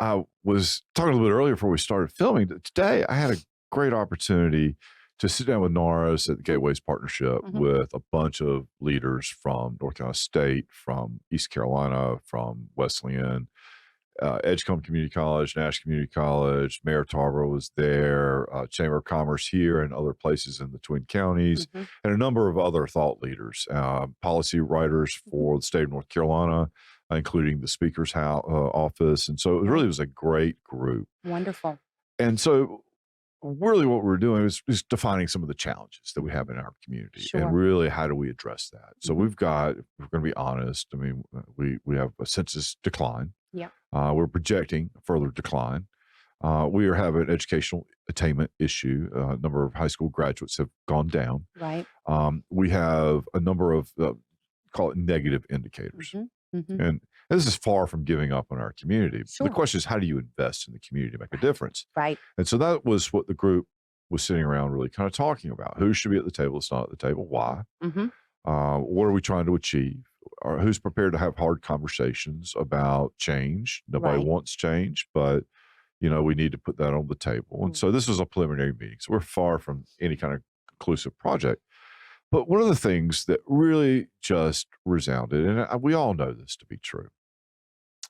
I was talking a little bit earlier before we started filming that today I had a great opportunity to sit down with Norris at the Gateways Partnership Mhm. with a bunch of leaders from North Carolina State, from East Carolina, from Wesleyan, Edgecombe Community College, Nash Community College, Mayor Tarver was there, Chamber of Commerce here and other places in the Twin Counties, Mhm. and a number of other thought leaders, policy writers Mhm. for the state of North Carolina, including the Speaker's office. And so it really Right. was a great group. Wonderful. And so really what we're doing is defining some of the challenges that we have Mhm. in our community and Sure. really how do we address that. So Mhm. we've got, if we're going to be honest, I mean, we have a census decline. Yeah. We're projecting further decline. We are having an educational attainment issue. A number of high school graduates have gone down. Right. We have a number of call it negative indicators. Mhm. Mhm. And this is far from giving up on our community. The Sure. question is, how do you invest in the community to make a Right. difference? Right. And so that was what the group was sitting around really kind of talking about. Who should be at the table that's not at the table? Why? Mhm. What are we trying to achieve? Or who's prepared to have hard conversations about change? Nobody Right. wants change, but we need to put that on the table. And Mm. so this is a preliminary meeting. So we're far from any kind of conclusive project. But one of the things that really just resounded, and we all know this to be true,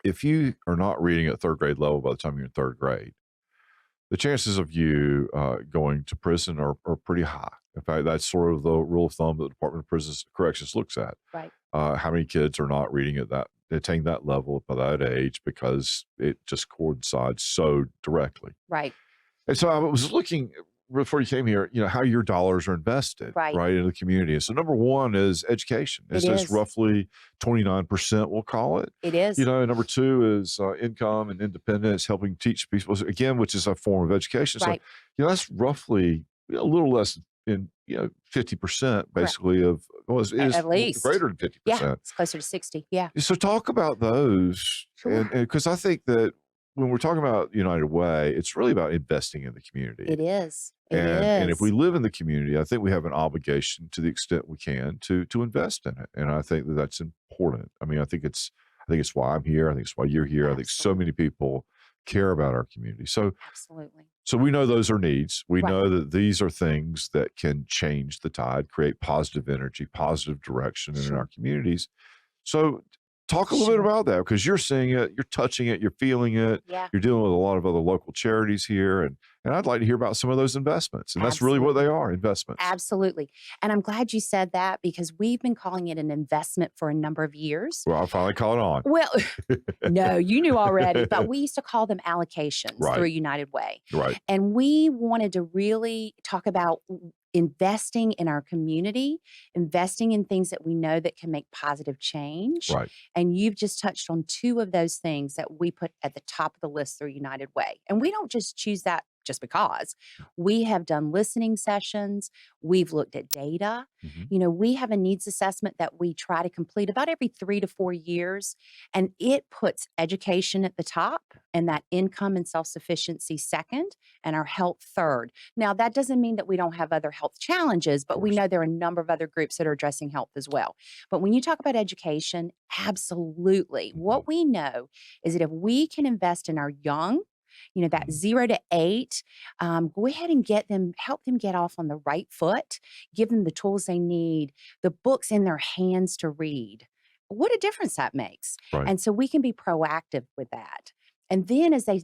if you are not reading at third grade level by the time you're in third grade, the chances of you going to prison are pretty high. In fact, that's sort of the rule of thumb that the Department of Prisons Corrections looks at. Right. How many kids are not reading at that, attain that level by that age because it just coincides so directly. Right. And so I was looking before you came here, how your dollars are invested, Right. right, in the community. And so number one is education. It It's is. roughly 29%, we'll call it. It is. Number two is income and independence, helping teach people, again, which is a form of education. So, Right. that's roughly a little less than, 50% Correct. basically of, well, it is At least. greater than Yeah. 50%. It's closer to 60. Yeah. So talk about those, and Sure. because I think that when we're talking about United Way, it's really about investing in the community. It is. It And if we is. live in the community, I think we have an obligation to the extent we can to invest in it. And I think that that's important. I mean, I think it's why I'm here. I think it's why you're here. I think so many Absolutely. people care about our community. Absolutely. So we know those are needs. We Right. know that these are things that can change the tide, create positive energy, positive direction in our Sure. communities. So talk a little bit Sure. about that because you're seeing it, you're touching it, you're feeling it. Yeah. You're dealing with a lot of other local charities here, and I'd like to hear about some of those investments. And that's really what they Absolutely. are, investments. Absolutely. And I'm glad you said that because we've been calling it an investment for a number of years. Well, I finally caught on. Well, no, you knew already, but we used to call them allocations through Right, United Way. right. And we wanted to really talk about investing in our community, investing in things that we know that can make positive change. Right. And you've just touched on two of those things that we put at the top of the list through United Way. And we don't just choose that just because. We have done listening sessions, we've looked at data. Mhm. We have a needs assessment that we try to complete about every 3 to 4 years, and it puts education at the top and that income and self-sufficiency second and our health third. Now, that doesn't mean that we don't have other health challenges, but we Course. know there are a number of other groups that are addressing health as well. But when you talk about education, absolutely. Mhm. What we know is that if we can invest in our young, that Mhm. 0 to 8, go ahead and help them get off on the right foot, give them the tools they need, the books in their hands to read. What a difference that makes. Right. And so we can be proactive with that. And then as they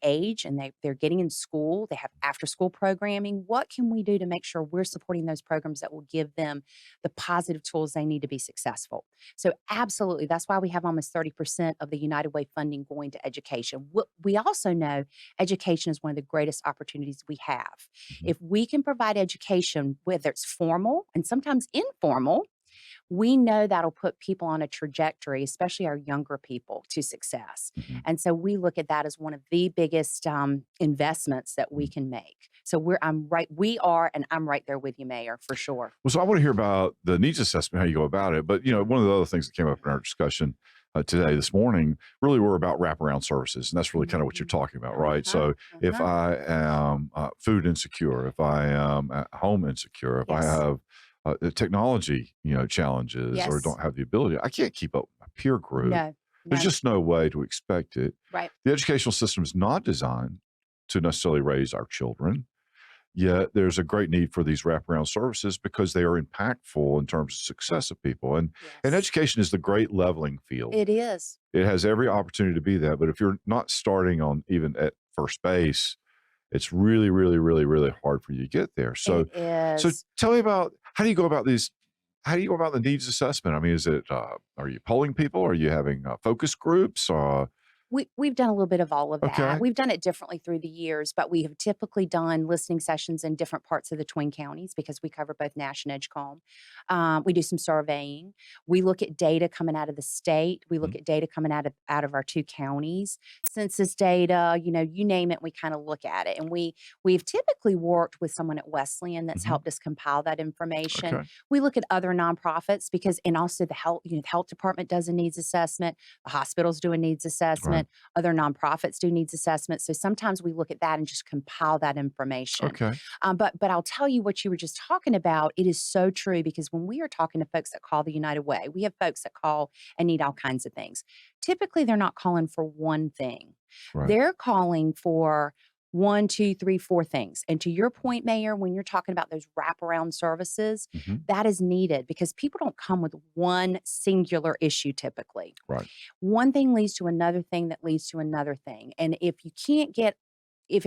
age and they're getting in school, they have after school programming. What can we do to make sure we're supporting those programs that will give them the positive tools they need to be successful? So absolutely, that's why we have almost 30% of the United Way funding going to education. We also know education is one of the greatest opportunities we have. Mhm. If we can provide education, whether it's formal and sometimes informal, we know that'll put people on a trajectory, especially our younger people, to success. Mhm. And so we look at that as one of the biggest investments that we Mhm. can make. So we are, and I'm right there with you, Mayor, for sure. Well, so I want to hear about the needs assessment, how you go about it. But, one of the other things that came up in our discussion this morning really were about wraparound services. And that's really kind of what you're talking about, right? So if Uh-huh. I am food insecure, if I am at home insecure, if I Yes. have technology, challenges or Yes. don't have the ability, I can't keep up with my peer group. No, There's No. just no way to expect it. Right. The educational system is not designed to necessarily raise our children. Yet there's a great need for these wraparound services because they are impactful in terms of success of people. And Yes. education is the great leveling field. It is. It has every opportunity to be that. But if you're not starting on even at first base, it's really, really, really, really hard for you to get there. So, It so is. tell me about how do you go about these? How do you go about the needs assessment? I mean, is it are you polling people? Are you having focus groups? We've done a little bit of all of that. Okay, We've done it differently through the years, but we have typically done listening sessions in different parts of the Twin Counties because we cover both Nash and Edgecombe. We do some surveying. We look at data coming out of the state. We look mhm, at data coming out of our two counties, census data. You name it. We kind of look at it, and we've typically worked with someone at Wesleyan that's mhm, helped us compile that information. okay, We look at other nonprofits because, and also the health department does a needs assessment. The hospitals do a needs right, assessment. Other nonprofits do needs assessments. So sometimes we look at that and just compile that information. okay, But I'll tell you what you were just talking about. It is so true because when we are talking to folks that call the United Way, we have folks that call and need all kinds of things. Typically, they're not calling for one thing. right, They're calling for one, two, three, four things. And to your point, Mayor, when you're talking about those wraparound services, mhm, that is needed because people don't come with one singular issue typically. right, One thing leads to another thing that leads to another thing. And if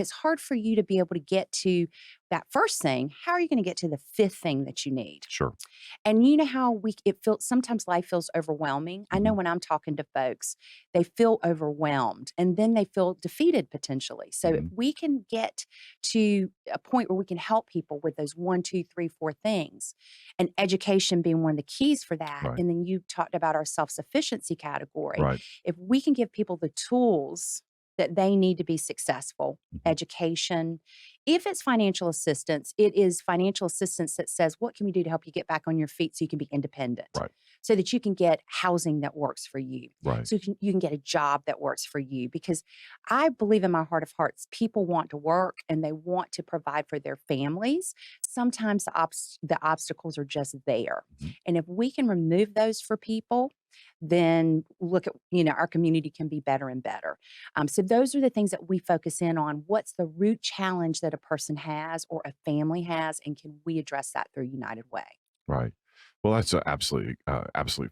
it's hard for you to be able to get to that first thing, how are you going to get to the fifth thing that you need? sure, And you know how it feels sometimes life feels overwhelming. I know mhm, when I'm talking to folks, they feel overwhelmed and then they feel defeated potentially. So if mhm, we can get to a point where we can help people with those one, two, three, four things, and education being one of the keys for that. right, And then you talked about our self-sufficiency category. right, If we can give people the tools that they need to be successful, mhm, education, if it's financial assistance, it is financial assistance that says, what can we do to help you get back on your feet so you can be independent? right, So that you can get housing that works for you. right, So you can get a job that works for you. Because I believe in my heart of hearts, people want to work and they want to provide for their families. Sometimes the obstacles are just there. mhm, And if we can remove those for people, then look at, our community can be better and better. So those are the things that we focus in on. What's the root challenge that a person has or a family has, and can we address that through United Way? right. Well, that's absolutely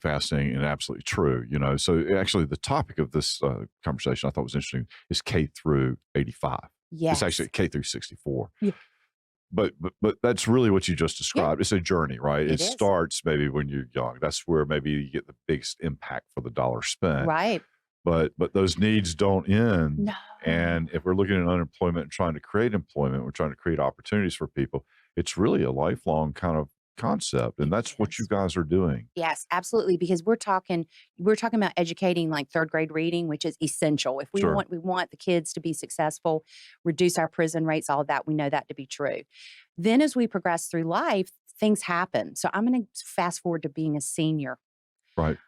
fascinating and absolutely true. So actually, the topic of this conversation I thought was interesting is K through 85. It's Yes. actually K through 64. Yeah. But that's really what you just Yeah, described. It's a journey, right? It it is. starts maybe when you're young. That's where maybe you get the biggest impact for the dollar spent. Right. But those needs don't end. No. And if we're looking at unemployment and trying to create employment, we're trying to create opportunities for people. It's really a lifelong kind of concept, and It that's what you is. guys are doing. Yes, absolutely. Because we're talking about educating like third grade reading, which is essential. If we Sure. want the kids to be successful, reduce our prison rates, all of that, we know that to be true. Then as we progress through life, things happen. So I'm going to fast forward to being a senior. Right.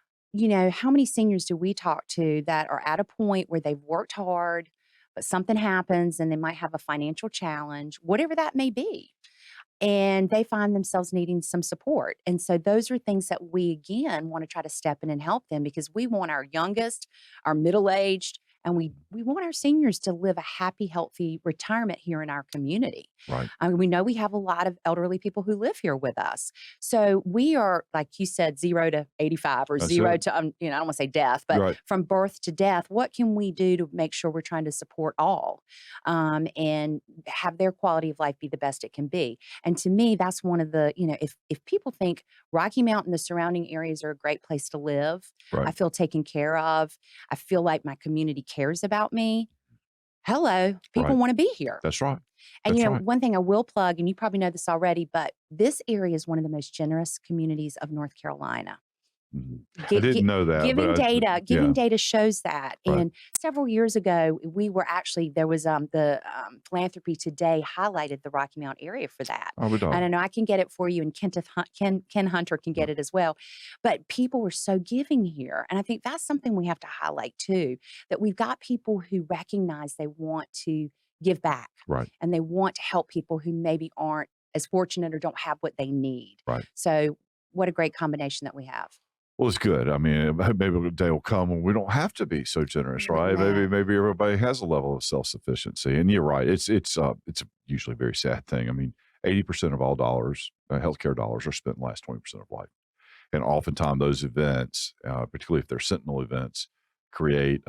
How many seniors do we talk to that are at a point where they've worked hard, but something happens and they might have a financial challenge, whatever that may be, and they find themselves needing some support. And so those are things that we again want to try to step in and help them because we want our youngest, our middle-aged, and we want our seniors to live a happy, healthy retirement here in our community. Right. I mean, we know we have a lot of elderly people who live here with us. So we are, like you said, 0 to 85 or That's 0 it. to, I don't want to say death, but Right. from birth to death, what can we do to make sure we're trying to support all and have their quality of life be the best it can be? And to me, that's one of the, if people think Rocky Mountain, the surrounding areas are a great place to live, I Right. feel taken care of, I feel like my community cares about me. Hello, people Right. want to be here. That's right. And That's right. one thing I will plug, and you probably know this already, but this area is one of the most generous communities of North Carolina. Mhm. I Gi didn't gi know that, giving but data yeah. giving data shows that, Right. and several years ago, we were actually there was, Philanthropy Today highlighted the Rocky Mountain area for that, I would and know. I know I can get it for you, and Ken Hunter can Right. get it as well, but people were so giving here, and I think that's something we have to highlight too, that we've got people who recognize they want to give back, Right. and they want to help people who maybe aren't as fortunate or don't have what they need. Right. So, what a great combination that we have. Well, it's good. I mean, maybe a day will come when we don't have to be so generous, right? Maybe Amen. maybe everybody has a level of self-sufficiency. And you're right. It's usually a very sad thing. I mean, 80% of all dollars, healthcare dollars, are spent in the last 20% of life. And oftentimes those events, particularly if they're sentinel events, create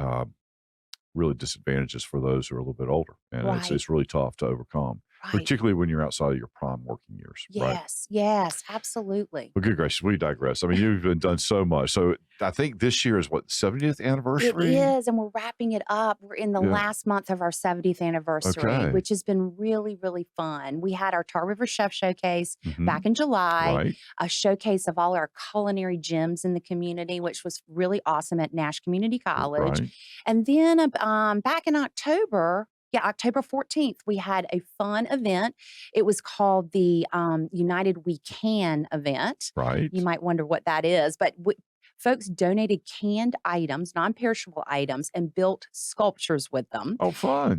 really disadvantages for those who are a little bit older. And Right, it's really tough to overcome, right. particularly when you're outside of your prime working years, right? Yes, yes, absolutely. Well, good gracious, we digress. I mean, you've been done so much. So I think this year is what, 70th It anniversary? is, and we're wrapping it up. We're in the Yeah. last month of our 70th anniversary, Okay. which has been really, really fun. We had our Tar River Chef Showcase Hmm. back in July, Right. a showcase of all our culinary gems in the community, which was really awesome at Nash Community College. Right. And then back in October, yeah, October 14th, we had a fun event. It was called the United We Can event. Right. You might wonder what that is, but folks donated canned items, non perishable items, and built sculptures with them. Oh, fun.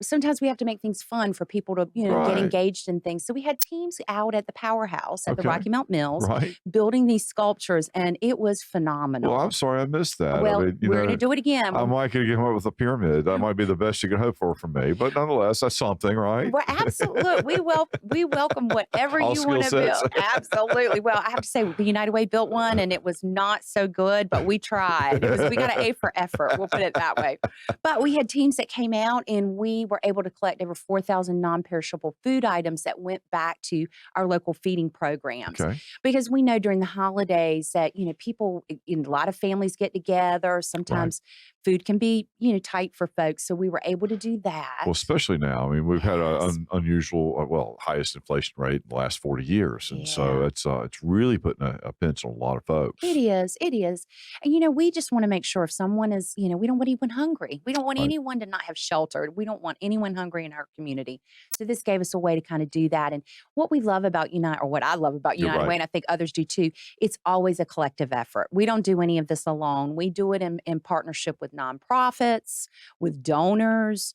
Sometimes we have to make things fun for people to, get Right. engaged in things. So we had teams out at the powerhouse at the Okay. Rocky Mount Mills Right. building these sculptures, and it was Well, I'm phenomenal. sorry I missed that. I Well, mean, we're going to do it again. I might could get up with a pyramid. That might be the best you could hope for from me. But nonetheless, that's something, right? We're absolutely we welcome whatever All you skill want to sets. build. Absolutely. Well, I have to say the United Way built one and it was not so good, but we tried. We got an A for effort. We'll put it that way. But we had teams that came out and we were able to collect over 4,000 non-perishable food items that went back to our local feeding programs. Okay. Because we know during the holidays that, people in a lot of families get together. Right. Sometimes food can be, tight for folks. So we were able to do that. Well, especially now. I mean, we've had Yes. an unusual, highest inflation rate in the last 40 years, and so Yeah. it's really putting a pinch on a lot of It folks. is. It is. And, we just want to make sure if someone is, we don't want anyone hungry. We don't want Right. anyone to not have shelter. We don't want anyone hungry in our community. So this gave us a way to kind of do that. And what we love about Unite, or what I love about You're United right. Way, and I think others do too, it's always a collective effort. We don't do any of this alone. We do it in partnership with nonprofits, with donors,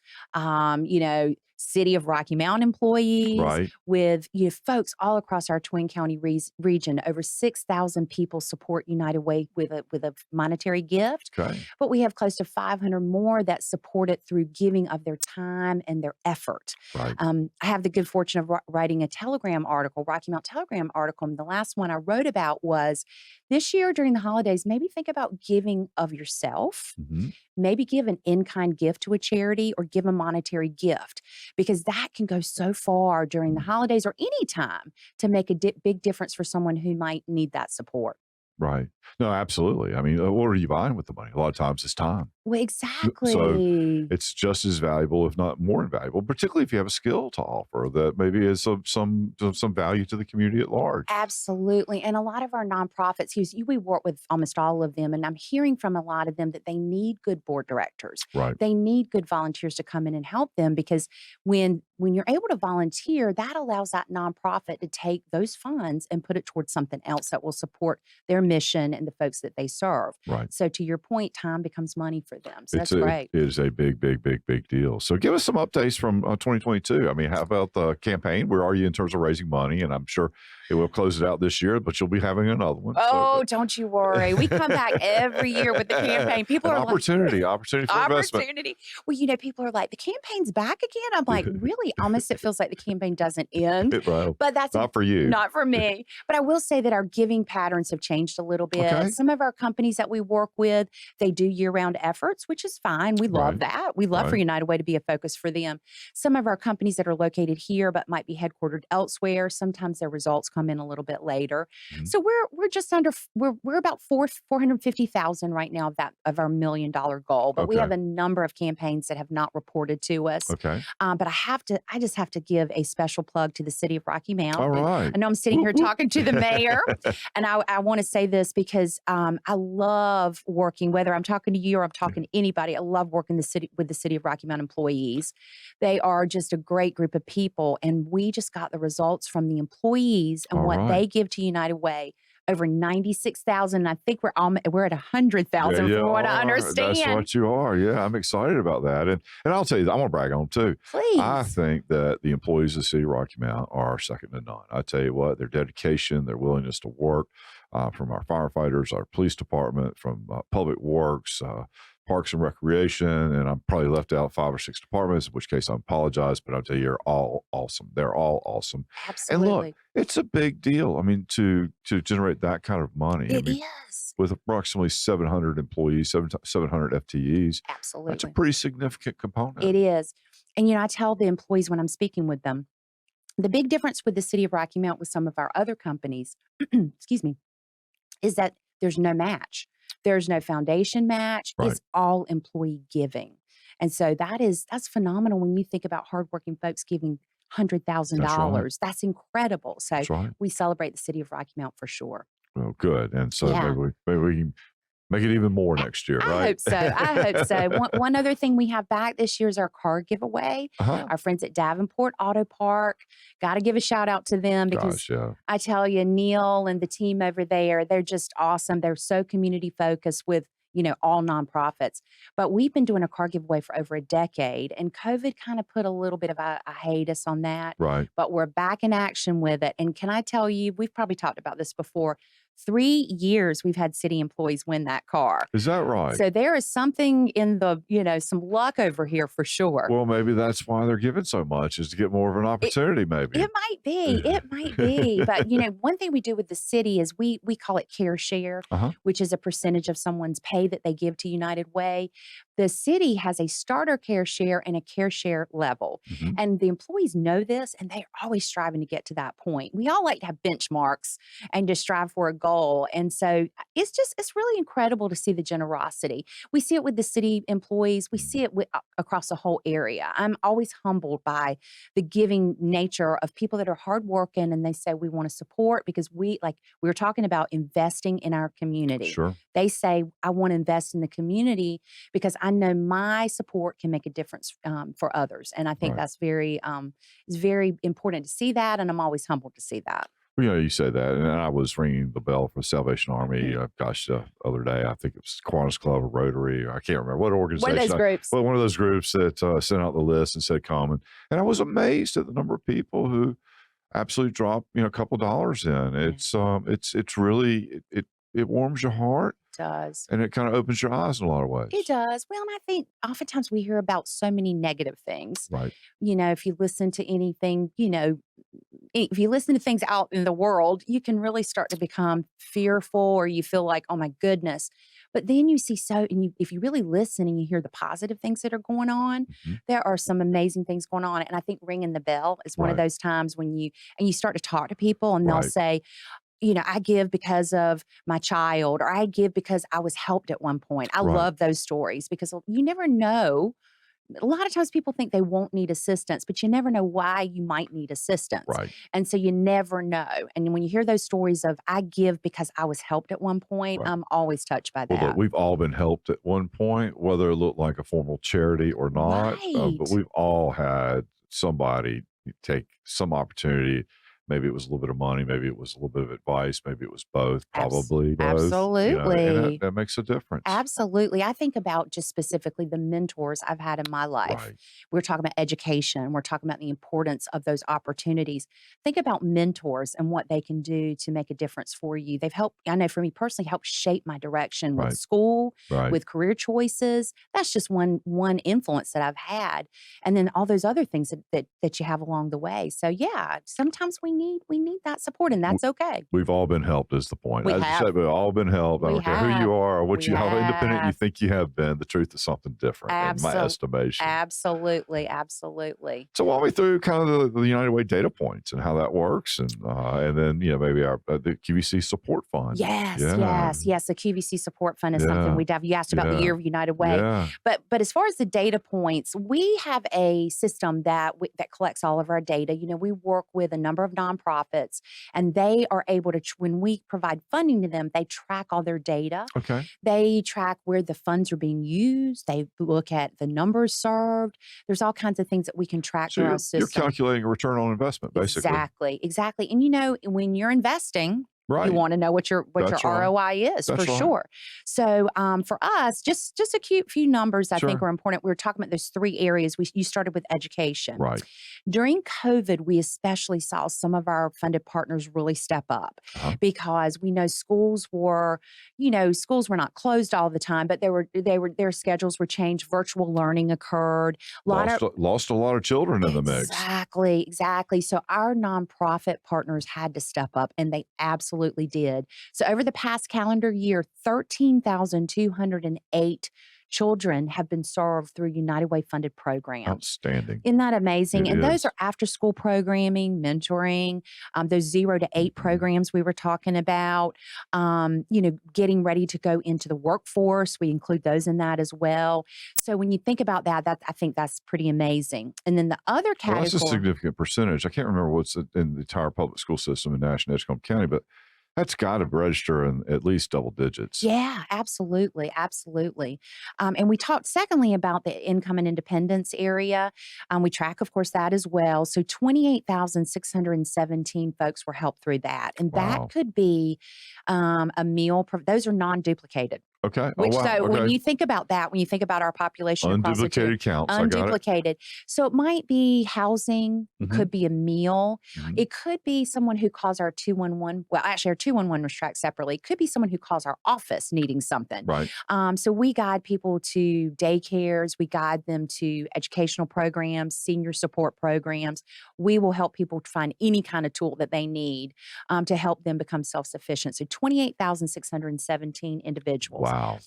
City of Rocky Mount employees, Right. with folks all across our Twin County region. Over 6,000 people support United Way with a monetary gift, Okay. but we have close to 500 more that support it through giving of their time and their effort. Right. I have the good fortune of writing a Telegram article, Rocky Mount Telegram article. And the last one I wrote about was this year during the holidays, maybe think about giving of yourself. Hmm. Maybe give an in-kind gift to a charity or give a monetary gift, because that can go so far during the holidays or any time to make a big difference for someone who might need that support. Right. No, absolutely. I mean, what are you buying with the money? A lot of times it's time. Well, So exactly. it's just as valuable, if not more invaluable, particularly if you have a skill to offer that maybe is of some value to the community at large. Absolutely. And a lot of our nonprofits, we work with almost all of them, and I'm hearing from a lot of them that they need good board directors. Right. They need good volunteers to come in and help them, because when you're able to volunteer, that allows that nonprofit to take those funds and put it towards something else that will support their mission and the folks that they serve. Right. So to your point, time becomes money for them. So It's that's great. it is a big, big, big, big deal. So give us some updates from 2022. I mean, how about the campaign? Where are you in terms of raising money? And I'm sure it will close it out this year, but you'll be having another one. Oh, don't you worry. We come back every year with the campaign. People An are like, opportunity for investment. opportunity. Well, people are like, the campaign's back again. I'm like, really? Almost it feels like the campaign doesn't end. Well, But that's not for you. not for me. But I will say that our giving patterns have changed a little bit. Okay. Some of our companies that we work with, they do year-round efforts, which is fine. We love Right. that. We love for Right. United Way to be a focus for them. Some of our companies that are located here but might be headquartered elsewhere, sometimes their results come in a little bit later. Mhm. So we're just under we're about 450,000 right now of our $1 million goal. But we Okay. have a number of campaigns that have not reported to us. Okay. But I just have to give a special plug to the City of Rocky Mount. All And right. I know I'm sitting here talking to the mayor, and I want to say this because I love working, whether I'm talking to you or I'm talking to anybody. I love working with the City of Rocky Mount employees. They are just a great group of people, and we just got the results from the employees and All what right. they give to United Way over 96,000. I think we're at Yeah, 100,000 you from what I are. That's understand. what you are. Yeah, I'm excited about that. And I'll tell you, I want to brag on them too. I Please. think that the employees of the city of Rocky Mount are second to none. I tell you what, their dedication, their willingness to work, from our firefighters, our police department, from public works, parks and recreation, and I'm probably left out 5 or 6 departments, in which case I apologize, but I'll tell you, you're all awesome. They're all awesome. And look, Absolutely. it's a big deal. I mean, to generate that kind of money. I It mean, is. with approximately 700 employees, 700 FTEs, that's a Absolutely. pretty significant component. It is. And, I tell the employees when I'm speaking with them, the big difference with the city of Rocky Mount with some of our other companies, excuse me, is that there's no match. There's no foundation match. Right. It's all employee giving. And so that's phenomenal when you think about hardworking folks giving That's right. $100,000. That's incredible. So That's right. we celebrate the city of Rocky Mount for sure. Well, good. And so Yeah. maybe we can make it even more I next year, I right? hope so. I hope so. One other thing we have back this year is our car giveaway. Uh-huh. Our friends at Davenport Auto Park, got to give a shout out to them because Gosh, yeah. I tell you, Neil and the team over there, they're just awesome. They're so community focused with, all nonprofits. But we've been doing a car giveaway for over a decade, and COVID kind of put a little bit of a hiatus on that. Right. But we're back in action with it. And can I tell you, we've probably talked about this before. 3 years we've had city employees win that car. Is that right? So there is something in the, some luck over here for sure. Well, maybe that's why they're giving so much, is to get more of an opportunity, maybe. It might be. It might be. But, one thing we do with the city is we call it care share, Uh-huh. which is a percentage of someone's pay that they give to United Way. The city has a starter care share and a care share level. Mhm. And the employees know this, and they're always striving to get to that point. We all like to have benchmarks and to strive for a goal. And so it's really incredible to see the generosity. We see it with the city employees. We see it across the whole area. I'm always humbled by the giving nature of people that are hardworking, and they say, we want to support because we were talking about investing in our community. Sure. They say, I want to invest in the community because I know my support can make a difference for others. And I think Right. that's it's very important to see that. And I'm always humbled to see that. Well, you say that, and I was ringing the bell for Salvation Army. The other day, I think it was Kiwanis Club or Rotary, or I can't remember what organization. One of those groups. Well, one of those groups that sent out the list and said come, and I was amazed at the number of people who absolutely dropped, a couple dollars in. It's really it warms your heart, It does. and it kind of opens your eyes in a lot of ways. It does. Well, and I think oftentimes we hear about so many negative things. Right. If you listen to anything, if you listen to things out in the world, you can really start to become fearful, or you feel like, oh my goodness. But then you see if you really listen and you hear the positive things that are going on, Mhm. there are some amazing things going on. And I think ringing the bell is one of Right. those times when you start to talk to people and they'll Right. say, I give because of my child, or I give because I was helped at one point. I Right. love those stories because you never know. A lot of times people think they won't need assistance, but you never know why you might need assistance. Right. And so you never know. And when you hear those stories of, I give because I was helped at one point, Right. I'm always touched by Well, look, that. we've all been helped at one point, whether it looked like a formal charity or not. But Right. we've all had somebody take some opportunity. Maybe it was a little bit of money, maybe it was a little bit of advice, maybe it was both, probably both. And Absolutely. that makes a difference. Absolutely. I think about just specifically the mentors I've had in my life. Right. We're talking about education. We're talking about the importance of those opportunities. Think about mentors and what they can do to make a difference for you. They've helped, I know for me personally, helped shape my direction with Right. school, Right. with career choices. That's just one influence that I've had. And then all those other things that you have along the way. So yeah, sometimes we need that support, and that's okay. We've all been helped is the point. We As you have. said, we've all been helped. I We don't care who have. you are or We how independent you have. think you have been. The truth is something different in my estimation. Absolutely. Absolutely. So walk me through kind of the United Way data points and how that works, and then maybe our the QVC support fund. Yes. Yeah. The QVC support fund is Yeah. something we have. You asked about the Yeah. Year of United Way. Yeah. But as far as the data points, we have a system that collects all of our data. We work with a number of nonprofits, and they are able to, when we provide funding to them, they track all their data. Okay. They track where the funds are being used. They look at the numbers served. There's all kinds of things that we can track So through our you're system. calculating a return on investment, basically. Exactly. And when you're investing, Right. You want to know what your That's right. ROI is for That's right. sure. So for us, just a cute few numbers I think Sure. are important. We were talking about those three areas. You started with education. Right. During COVID, we especially saw some of our funded partners really step up Uh-huh. because we know schools were not closed all the time, but their schedules were changed. Virtual learning occurred. A lot of Lost a lot of children in the mix. Exactly. So our nonprofit partners had to step up, and they absolutely did. So over the past calendar year, 13,208 children have been served through United Way funded programs. Outstanding. Isn't that amazing? It And those is. are after school programming, mentoring, those 0 to 8 programs we were talking about, getting ready to go into the workforce. We include those in that as well. So when you think about that, I think that's pretty amazing. And then the other Well, category. that's a significant percentage. I can't remember what's in the entire public school system in Nash and Edgecombe County, but that's got to register in at least double digits. Yeah, absolutely. Absolutely. And we talked secondly about the income and independence area. We track, of course, that as well. So 28,617 folks were helped through that. And that Wow. could be a meal. Those are non-duplicated. Okay. Which, wow. so when Okay. you think about that, when you think about our population across the Unduplicated counts. I got it. unduplicated. So it might be housing, Mhm. could be a meal. Mhm. It could be someone who calls our 211. Well, actually, our 211 was tracked separately. It could be someone who calls our office needing something. Right. So we guide people to daycares. We guide them to educational programs, senior support programs. We will help people to find any kind of tool that they need to help them become self-sufficient. So 28,617 individuals. Wow.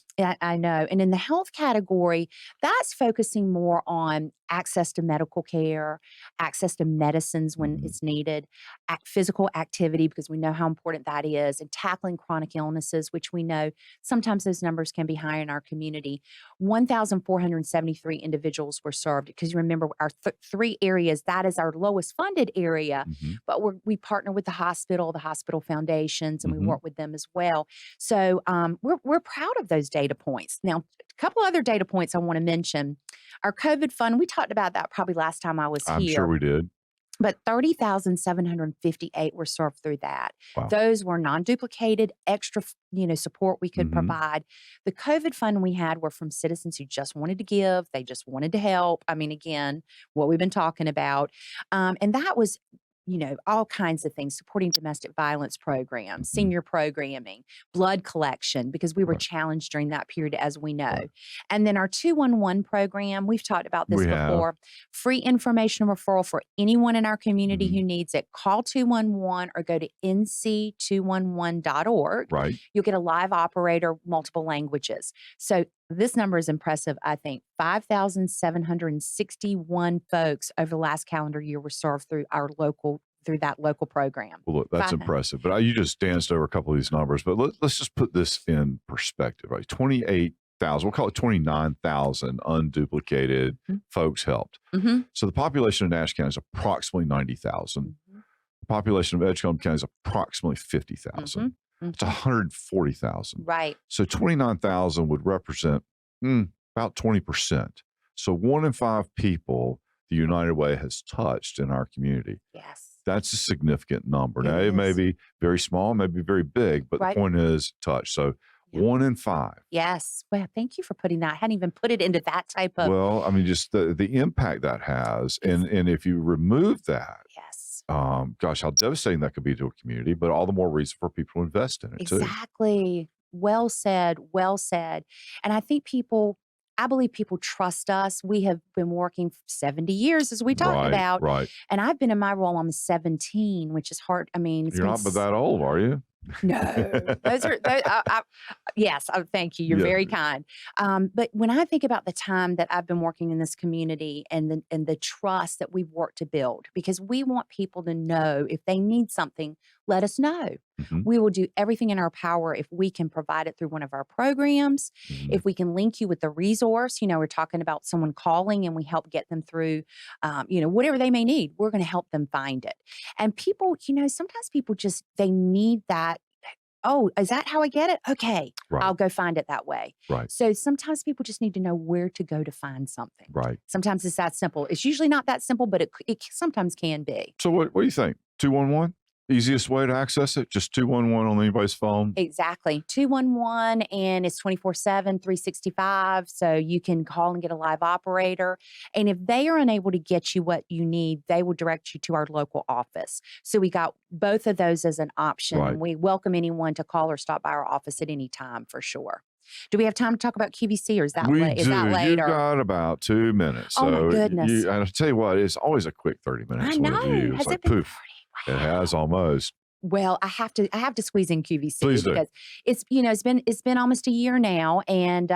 I know. And in the health category, that's focusing more on access to medical care, access to medicines when it's needed, physical activity, because we know how important that is, and tackling chronic illnesses, which we know sometimes those numbers can be high in our community. 1,473 individuals were served, because you remember our three areas, that is our lowest funded area, but we partner with the hospital foundations, and we work with them as well. So we're proud of those data points. Now, a couple other data points I want to mention. Our COVID fund, we talked about that probably last time I was I'm here. sure we did. But 30,758 were served through that. Wow. Those were non-duplicated, extra, support we could provide. The COVID fund we had were from citizens who just wanted to give. They just wanted to help. I mean, again, what we've been talking about. And that was all kinds of things, supporting domestic violence programs, senior programming, blood collection, because we were challenged during that period, as we know. And then our 211 program, we've talked about this before, free information referral for anyone in our community who needs it. Call 211 or go to nc211.org. Right. You'll get a live operator, multiple languages. So this number is impressive, I think. 5,761 folks over the last calendar year were served through that local program. Well, look, that's impressive. But you just danced over a couple of these numbers. But let's just put this in perspective, right? 28,000, we'll call it 29,000 unduplicated folks helped. So the population of Nash County is approximately 90,000. The population of Edgecombe County is approximately 50,000. It's 140,000. Right. So 29,000 would represent about 20%. So 1 in 5 people the United Way has touched in our community. Yes. That's a significant number. Now, It it may is. be very small, maybe very big, but the point is touch. So 1 in 5. Yes. Well, thank you for putting that. I hadn't even put it into that type of. Well, I mean, just the impact that has. And if you remove that, Yes. Gosh, how devastating that could be to a community, but all the more reason for people to invest in it too. Exactly. Well said. Well said. And I believe people trust us. We have been working for 70 years, as we talked about. Right. And I've been in my role, I'm 17, which is hard. I mean, You're not but that old, are you? No, yes. Thank you. You're very kind. But when I think about the time that I've been working in this community and the trust that we've worked to build, because we want people to know if they need something, let us know. We will do everything in our power if we can provide it through one of our programs, if we can link you with the resource. We're talking about someone calling and we help get them through, whatever they may need. We're going to help them find it. And people, sometimes people they need that. Oh, is that how I get it? Okay, I'll go find it that way. Right. So sometimes people just need to know where to go to find something. Right. Sometimes it's that simple. It's usually not that simple, but it sometimes can be. So what do you think? 211? Easiest way to access it, just 211 on anybody's phone. Exactly. 211, and it's 24/7, 365. So you can call and get a live operator. And if they are unable to get you what you need, they will direct you to our local office. So we got both of those as an option. Right. And we welcome anyone to call or stop by our office at any time for sure. Do we have time to talk about QVC, or is that We is that do. You've later? got about 2 minutes. Oh my So goodness. and I'll tell you what, it's always a quick 30 I minutes with know. you. It's Has like it been poof. 30? It has almost. Well, I have to squeeze in QVC Please do. because it's been almost a year now, and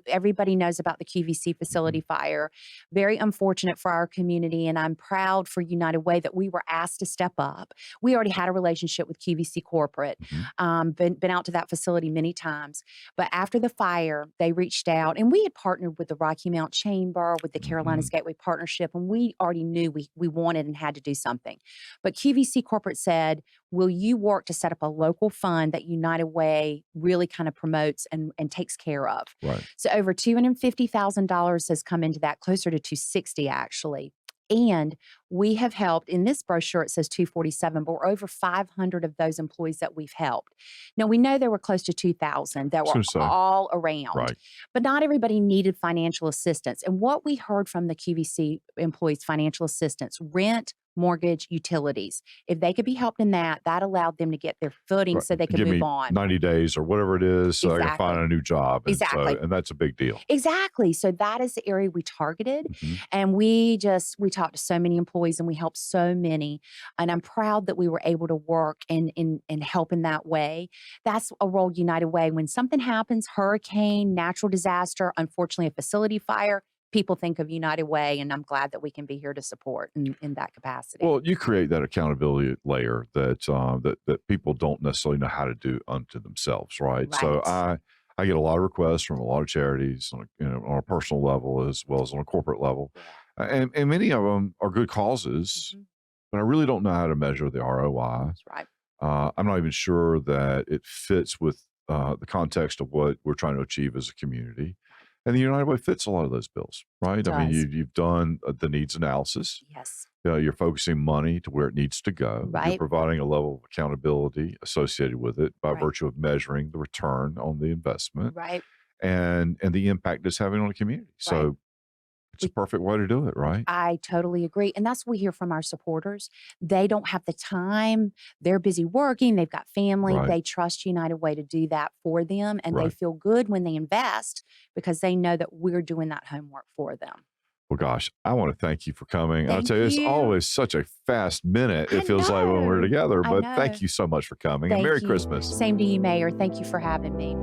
everybody knows about the QVC facility fire. Very unfortunate for our community, and I'm proud for United Way that we were asked to step up. We already had a relationship with QVC corporate, been out to that facility many times, but after the fire, they reached out, and we had partnered with the Rocky Mount Chamber, with the Carolinas Gateway Partnership, and we already knew we wanted and had to do something. But QVC corporate said, will you work to set up a local fund that United Way really kind of promotes and takes care of? Right. So over $250,000 has come into that, closer to 260 actually. And we have helped, in this brochure it says 247, but we're over 500 of those employees that we've helped. Now we know there were close to 2,000 that were all around, Right. but not everybody needed financial assistance. And what we heard from the QVC employees, financial assistance, rent, mortgage, utilities. If they could be helped in that, that allowed them to get their footing Right. so they could Give move me on. 90 days or whatever it is so I can find a new job. And Exactly. and that's a big deal. Exactly. So that is the area we targeted. Mhm. And we talked to so many employees and we helped so many. And I'm proud that we were able to work and help in that way. That's a role United Way. When something happens, hurricane, natural disaster, unfortunately a facility fire, people think of United Way, and I'm glad that we can be here to support in that capacity. Well, you create that accountability layer that people don't necessarily know how to do unto themselves, right? So Right. I get a lot of requests from a lot of charities on a personal level as well as on a corporate level, and many of them are good causes, Mhm. but I really don't know how to measure the ROI. That's right. I'm not even sure that it fits with the context of what we're trying to achieve as a community. And the United Way fits a lot of those bills, right? It I mean, does. you've done the needs analysis. Yes. You're focusing money to where it needs to go. You're Right. providing a level of accountability associated with it by Right. virtue of measuring the return on the investment Right. and the impact it's having on the community. Right. So it's a perfect way to do it, right? I totally agree. And that's what we hear from our supporters. They don't have the time. They're busy working. They've got family. Right. They trust United Way to do that for them. And they Right. feel good when they invest because they know that we're doing that homework for them. Well, gosh, I want to thank you for coming. And I'll Thank tell you, it's you. always such a fast minute, I it feels like when we're know. together. I But know. thank you so much for coming. And Thank Merry you. Christmas. Same to you, Mayor. Thank you for having me.